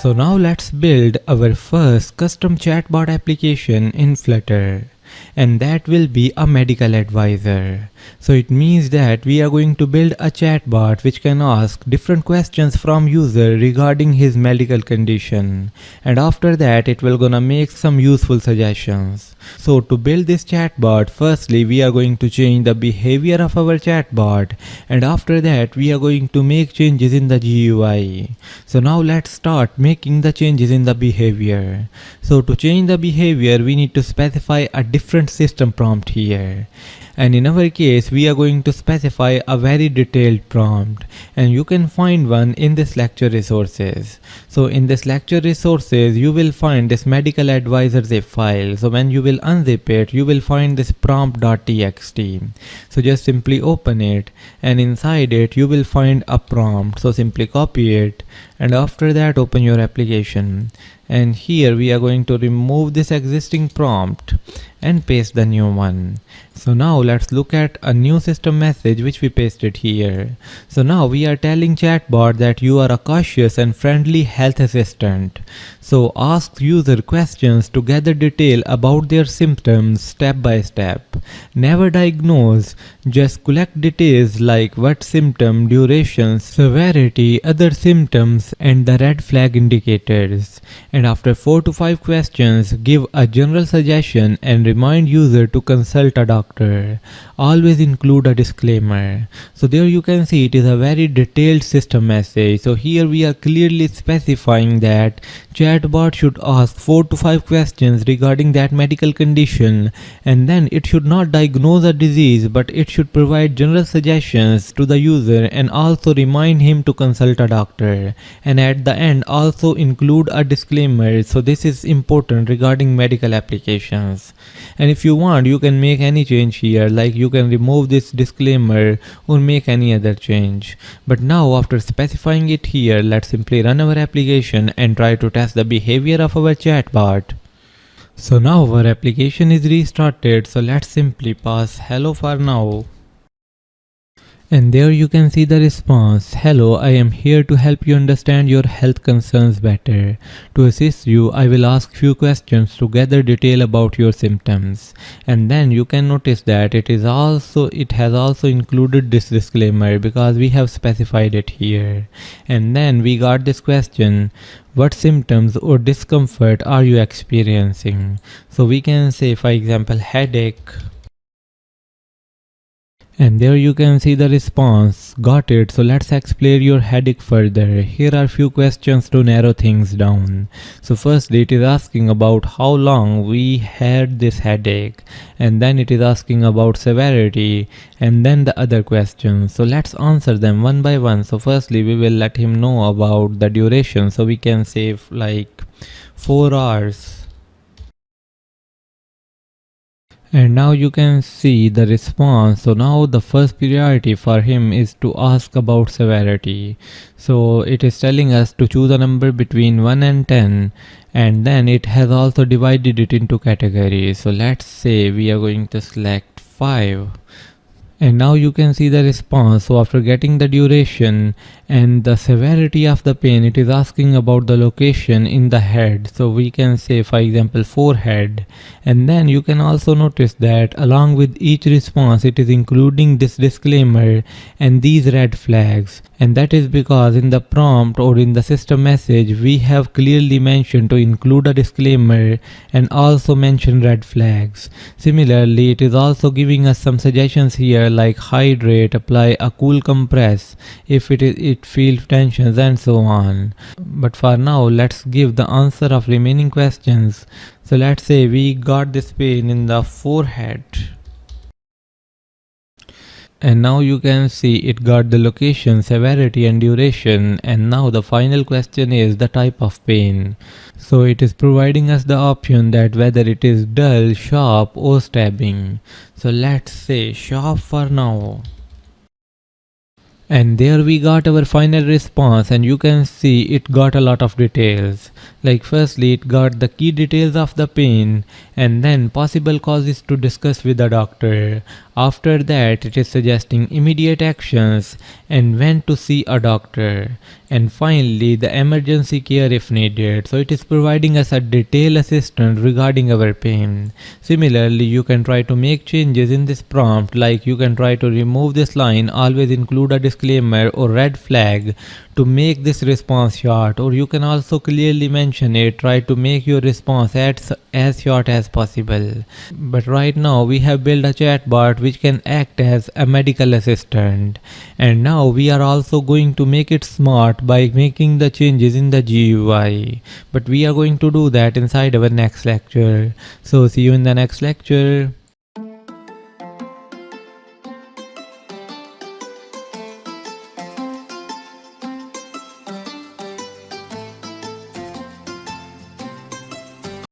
So now let's build our first custom chatbot application in Flutter, and that will be a medical advisor. So it means that we are going to build a chatbot which can ask different questions from user regarding his medical condition, and after that it will gonna make some useful suggestions. So to build this chatbot, firstly we are going to change the behavior of our chatbot, and after that we are going to make changes in the GUI. So now let's start making the changes in the behavior. So to change the behavior we need to specify a different system prompt here, and in our case we are going to specify a very detailed prompt, and you can find one in this lecture resources. So in this lecture resources you will find this medical advisor zip file. So when you will unzip it you will find this prompt.txt. So just simply open it, and inside it you will find a prompt. So simply copy it, and after that open your application, and here we are going to remove this existing prompt and paste the new one. So now let's look at a new system message which we pasted here. So now we are telling chatbot that you are a cautious and friendly health assistant. So ask user questions to gather detail about their symptoms step by step. Never diagnose, just collect details like what symptom, duration, severity, other symptoms, and the red flag indicators. And after 4 to 5 questions, give a general suggestion and remind user to consult a doctor. Always include a disclaimer. So there you can see it is a very detailed system message. So here we are clearly specifying that chatbot should ask 4 to 5 questions regarding that medical condition, and then it should not diagnose a disease, but it should provide general suggestions to the user and also remind him to consult a doctor, and at the end also include a disclaimer. So this is important regarding medical applications, and if you want you can make any change here, like you can remove this disclaimer or make any other change. But now after specifying it here, let's simply run our application and try to test the behavior of our chatbot. So now our application is restarted, so let's simply pass hello for now. And there you can see the response. Hello, I am here to help you understand your health concerns better. To assist you, I will ask few questions to gather detail about your symptoms. And then you can notice that it has also included this disclaimer because we have specified it here. And then we got this question: what symptoms or discomfort are you experiencing? So we can say, for example, headache. And there you can see the response. Got it. So let's explore your headache further. Here are few questions to narrow things down. So firstly it is asking about how long we had this headache, and then it is asking about severity, and then the other questions. So let's answer them one by one. So firstly we will let him know about the duration. So we can say like 4 hours. And now you can see the response. So now the first priority for him is to ask about severity. So it is telling us to choose a number between 1 and 10, and then it has also divided it into categories. So let's say we are going to select 5. And now you can see the response. So after getting the duration and the severity of the pain, it is asking about the location in the head. So we can say, for example, forehead. And then you can also notice that along with each response, it is including this disclaimer and these red flags. And that is because in the prompt or in the system message, we have clearly mentioned to include a disclaimer and also mention red flags. Similarly, it is also giving us some suggestions here like hydrate, apply a cool compress if it feels tensions, and so on. But for now let's give the answer of remaining questions. So let's say we got this pain in the forehead, and now you can see it got the location, severity, and duration. And now the final question is the type of pain. So it is providing us the option that whether it is dull, sharp, or stabbing. So let's say sharp for now. And there we got our final response, and you can see it got a lot of details. Like firstly it got the key details of the pain, and then possible causes to discuss with the doctor. After that it is suggesting immediate actions and when to see a doctor, and finally the emergency care if needed. So it is providing us a detailed assistant regarding our pain. Similarly, you can try to make changes in this prompt, like you can try to remove this line, always include a disclaimer or red flag to make this response short, or you can also clearly mention it, try to make your response as short as possible. But right now we have built a chatbot which can act as a medical assistant, and now we are also going to make it smart by making the changes in the GUI, but we are going to do that inside our next lecture. So see you in the next lecture.